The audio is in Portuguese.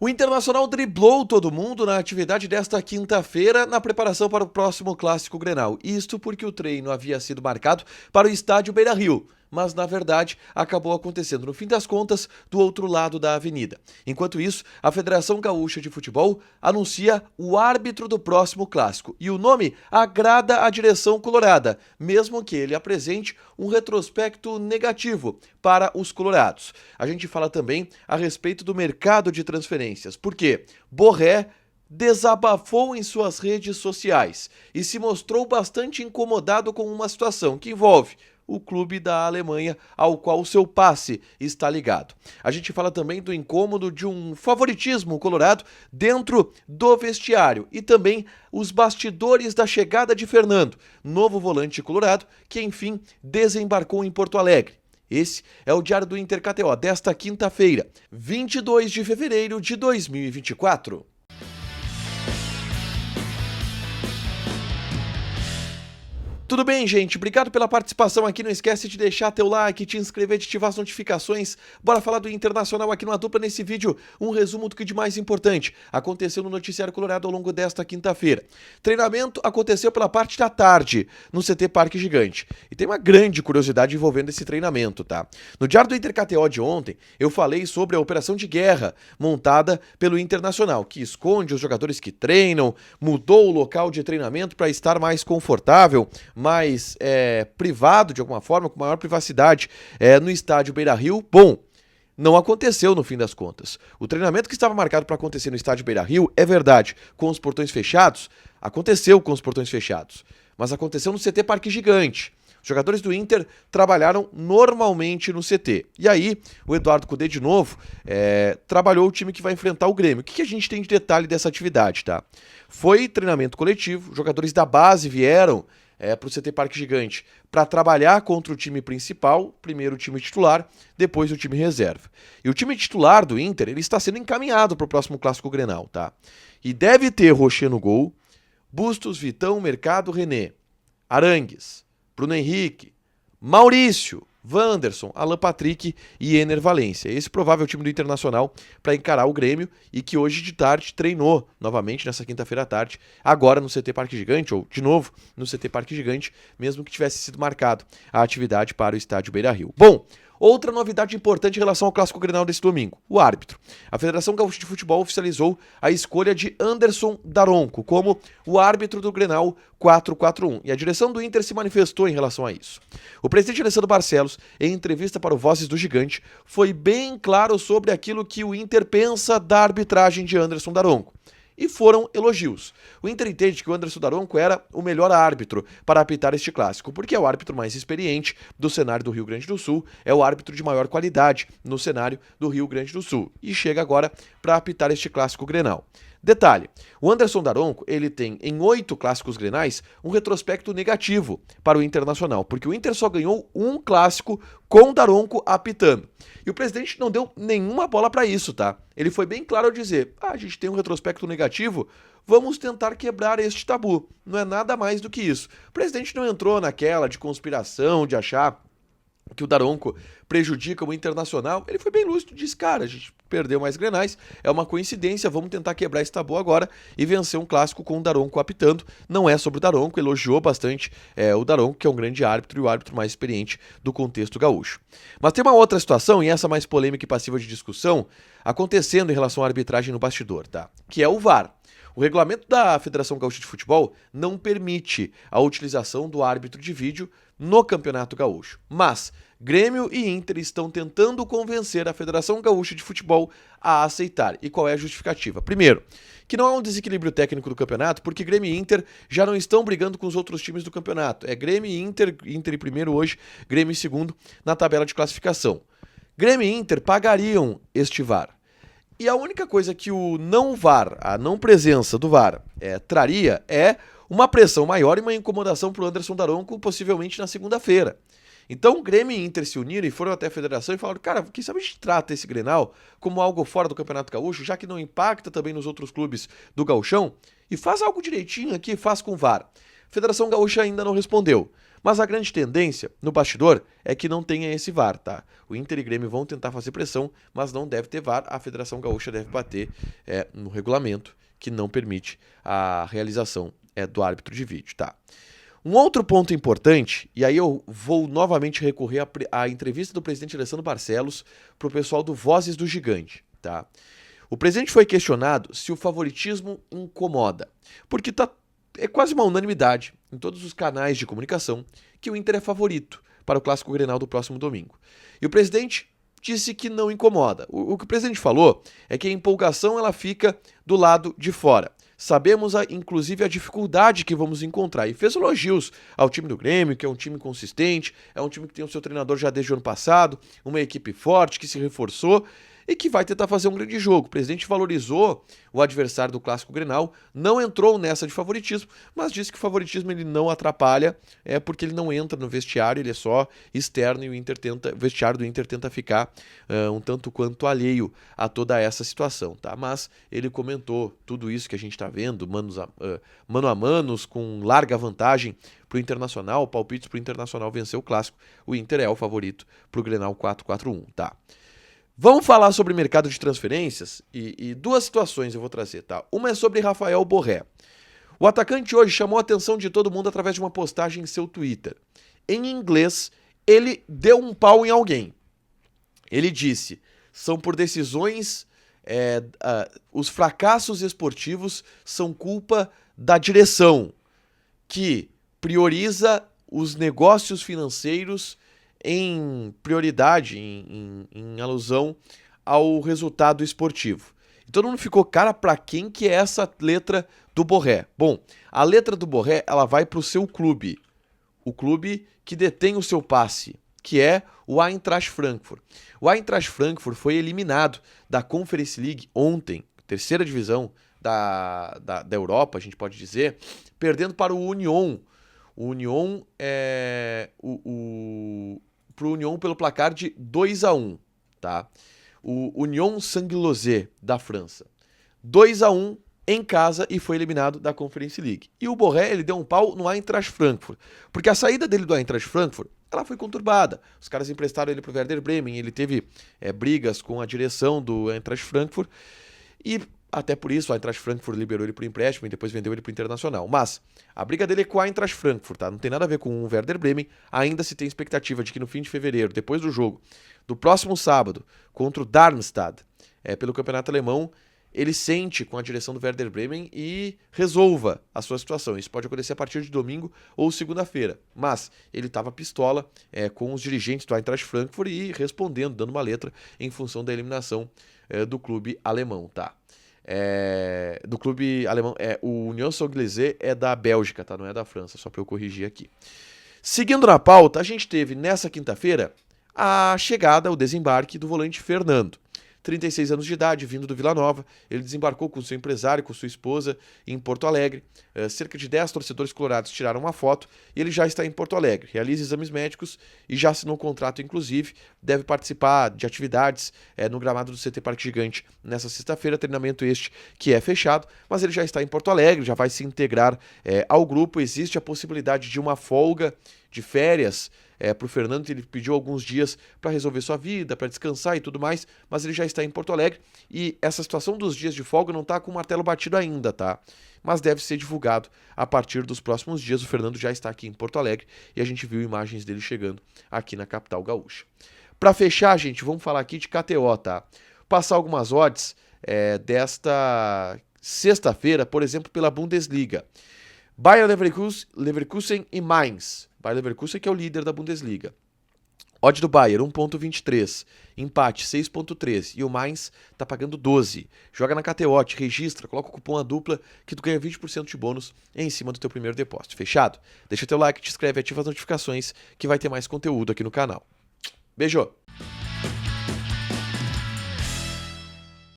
O Internacional driblou todo mundo na atividade desta quinta-feira na preparação para o próximo Clássico Grenal. Isto porque o treino havia sido marcado para o estádio Beira-Rio, mas na verdade acabou acontecendo no fim das contas do outro lado da avenida. Enquanto isso, a Federação Gaúcha de Futebol anuncia o árbitro do próximo clássico e o nome agrada a direção colorada, mesmo que ele apresente um retrospecto negativo para os colorados. A gente fala também a respeito do mercado de transferências, porque Borré desabafou em suas redes sociais e se mostrou bastante incomodado com uma situação que envolve o clube da Alemanha ao qual o seu passe está ligado. A gente fala também do incômodo de um favoritismo colorado dentro do vestiário e também os bastidores da chegada de Fernando, novo volante colorado que enfim desembarcou em Porto Alegre. Esse é o Diário do Inter KTO desta quinta-feira, 22 de fevereiro de 2024. Tudo bem, gente? Obrigado pela participação aqui. Não esquece de deixar teu like, te inscrever, de ativar as notificações. Bora falar do Internacional aqui numa dupla nesse vídeo. Um resumo do que de mais importante aconteceu no Noticiário Colorado ao longo desta quinta-feira. Treinamento aconteceu pela parte da tarde no CT Parque Gigante. E tem uma grande curiosidade envolvendo esse treinamento, tá? No Diário do Inter KTO de ontem, eu falei sobre a operação de guerra montada pelo Internacional, que esconde os jogadores que treinam, mudou o local de treinamento para estar mais confortável, mais privado de alguma forma, com maior privacidade no estádio Beira-Rio. Bom, não aconteceu no fim das contas. O treinamento que estava marcado para acontecer no estádio Beira-Rio, é verdade, com os portões fechados, aconteceu com os portões fechados, mas aconteceu no CT Parque Gigante. Os jogadores do Inter trabalharam normalmente no CT. E aí, o Eduardo Cudê, de novo, trabalhou o time que vai enfrentar o Grêmio. O que a gente tem de detalhe dessa atividade, tá? Foi treinamento coletivo, jogadores da base vieram para o CT Parque Gigante para trabalhar contra o time principal, primeiro o time titular, depois o time reserva. E o time titular do Inter, ele está sendo encaminhado para o próximo Clássico Grenal, tá? E deve ter Rocher no gol, Bustos, Vitão, Mercado, René, Arangues, Bruno Henrique, Maurício, Wanderson, Alan Patrick e Ener Valencia. Esse provável time do Internacional para encarar o Grêmio e que hoje de tarde treinou novamente nessa quinta-feira à tarde, agora no CT Parque Gigante, ou de novo no CT Parque Gigante, mesmo que tivesse sido marcado a atividade para o estádio Beira-Rio. Bom, outra novidade importante em relação ao Clássico Grenal desse domingo, o árbitro. A Federação Gaúcha de Futebol oficializou a escolha de Anderson Daronco como o árbitro do Grenal 4-4-1, e a direção do Inter se manifestou em relação a isso. O presidente Alessandro Barcelos, em entrevista para o Vozes do Gigante, foi bem claro sobre aquilo que o Inter pensa da arbitragem de Anderson Daronco. E foram elogios. O Inter entende que o Anderson Daronco era o melhor árbitro para apitar este clássico, porque é o árbitro mais experiente do cenário do Rio Grande do Sul, é o árbitro de maior qualidade no cenário do Rio Grande do Sul, e chega agora para apitar este clássico Grenal. Detalhe, o Anderson Daronco, ele tem em 8 clássicos grenais um retrospecto negativo para o Internacional, porque o Inter só ganhou um clássico com Daronco apitando. E o presidente não deu nenhuma bola para isso, tá? Ele foi bem claro ao dizer, a gente tem um retrospecto negativo, vamos tentar quebrar este tabu. Não é nada mais do que isso. O presidente não entrou naquela de conspiração, de achar que o Daronco prejudica o Internacional. Ele foi bem lúcido, disse, cara, a gente perdeu mais grenais, é uma coincidência, vamos tentar quebrar esse tabu agora e vencer um clássico com o Daronco apitando. Não é sobre o Daronco, elogiou bastante o Daronco, que é um grande árbitro e o árbitro mais experiente do contexto gaúcho. Mas tem uma outra situação, e essa mais polêmica e passiva de discussão, acontecendo em relação à arbitragem no bastidor, tá? Que é o VAR. O regulamento da Federação Gaúcha de Futebol não permite a utilização do árbitro de vídeo no Campeonato Gaúcho. Mas Grêmio e Inter estão tentando convencer a Federação Gaúcha de Futebol a aceitar. E qual é a justificativa? Primeiro, que não há um desequilíbrio técnico do campeonato, porque Grêmio e Inter já não estão brigando com os outros times do campeonato. É Grêmio e Inter em primeiro hoje, Grêmio em segundo na tabela de classificação. Grêmio e Inter pagariam este VAR. E a única coisa que o não VAR, a não presença do VAR, traria é uma pressão maior e uma incomodação para o Anderson Daronco, possivelmente na segunda-feira. Então, Grêmio e Inter se uniram e foram até a federação e falaram, cara, quem sabe a gente trata esse Grenal como algo fora do Campeonato Gaúcho, já que não impacta também nos outros clubes do Gauchão, e faz algo direitinho aqui, faz com VAR. A Federação Gaúcha ainda não respondeu, Mas a grande tendência no bastidor é que não tenha esse VAR, tá? O Inter e Grêmio vão tentar fazer pressão, mas não deve ter VAR. A Federação Gaúcha deve bater no regulamento que não permite a realização do árbitro de vídeo, tá? Um outro ponto importante, e aí eu vou novamente recorrer à entrevista do presidente Alessandro Barcelos para o pessoal do Vozes do Gigante, tá? O presidente foi questionado se o favoritismo incomoda, porque é quase uma unanimidade em todos os canais de comunicação que o Inter é favorito para o Clássico Grenal do próximo domingo. E o presidente disse que não incomoda. O que o presidente falou é que a empolgação ela fica do lado de fora. Sabemos, inclusive, a dificuldade que vamos encontrar. E fez elogios ao time do Grêmio, que é um time consistente, é um time que tem o seu treinador já desde o ano passado, uma equipe forte que se reforçou e que vai tentar fazer um grande jogo. O presidente valorizou o adversário do Clássico Grenal, não entrou nessa de favoritismo, mas disse que o favoritismo ele não atrapalha, porque ele não entra no vestiário, ele é só externo e o vestiário do Inter tenta ficar um tanto quanto alheio a toda essa situação, tá? Mas ele comentou tudo isso que a gente está vendo, mano a manos, com larga vantagem para o Internacional, palpites para o Internacional vencer o Clássico. O Inter é o favorito para o Grenal 4-4-1, tá? Vamos falar sobre mercado de transferências e duas situações eu vou trazer, tá? Uma é sobre Rafael Borré. O atacante hoje chamou a atenção de todo mundo através de uma postagem em seu Twitter. Em inglês, ele deu um pau em alguém. Ele disse, são por decisões, os fracassos esportivos são culpa da direção, que prioriza os negócios financeiros em prioridade, em alusão ao resultado esportivo. E todo mundo ficou, cara, pra quem que é essa letra do Borré? Bom, a letra do Borré, ela vai pro seu clube, o clube que detém o seu passe, que é o Eintracht Frankfurt. O Eintracht Frankfurt foi eliminado da Conference League ontem, terceira divisão da Europa, a gente pode dizer, perdendo para o Union. O Union pro Union pelo placar de 2-1, tá? O Union Saint-Gilloise da França. 2-1 em casa e foi eliminado da Conference League. E o Borré, ele deu um pau no Eintracht Frankfurt, porque a saída dele do Eintracht Frankfurt, ela foi conturbada. Os caras emprestaram ele pro Werder Bremen, ele teve brigas com a direção do Eintracht Frankfurt e até por isso, o Eintracht Frankfurt liberou ele por empréstimo e depois vendeu ele para o Internacional. Mas a briga dele é com o Eintracht Frankfurt, tá? Não tem nada a ver com o Werder Bremen. Ainda se tem expectativa de que no fim de fevereiro, depois do jogo, do próximo sábado, contra o Darmstadt, pelo Campeonato Alemão, ele sente com a direção do Werder Bremen e resolva a sua situação. Isso pode acontecer a partir de domingo ou segunda-feira. Mas ele estava pistola com os dirigentes do Eintracht Frankfurt e respondendo, dando uma letra em função da eliminação do clube alemão, tá? Do clube alemão, o Union Saint-Gilloise é da Bélgica, tá? Não é da França, só para eu corrigir aqui. Seguindo na pauta, a gente teve nessa quinta-feira a chegada, o desembarque do volante Fernando. 36 anos de idade, vindo do Vila Nova, ele desembarcou com seu empresário, com sua esposa em Porto Alegre. Cerca de 10 torcedores colorados tiraram uma foto e ele já está em Porto Alegre. Realiza exames médicos e já assinou um contrato, inclusive, deve participar de atividades no gramado do CT Parque Gigante nessa sexta-feira, treinamento este que é fechado, mas ele já está em Porto Alegre, já vai se integrar ao grupo. Existe a possibilidade de uma folga de férias para o Fernando, ele pediu alguns dias para resolver sua vida, para descansar e tudo mais, mas ele já está em Porto Alegre e essa situação dos dias de folga não está com o martelo batido ainda, tá? Mas deve ser divulgado a partir dos próximos dias. O Fernando já está aqui em Porto Alegre e a gente viu imagens dele chegando aqui na capital gaúcha. Para fechar, gente, vamos falar aqui de KTO, tá? Passar algumas odds desta sexta-feira, por exemplo, pela Bundesliga. Bayer Leverkusen e Mainz. Bayer Leverkusen que é o líder da Bundesliga. Odd do Bayer, 1.23. Empate, 6.13. E o Mainz tá pagando 12. Joga na KTO, te registra, coloca o cupom A Dupla que tu ganha 20% de bônus em cima do teu primeiro depósito. Fechado? Deixa teu like, te inscreve, ativa as notificações que vai ter mais conteúdo aqui no canal. Beijo!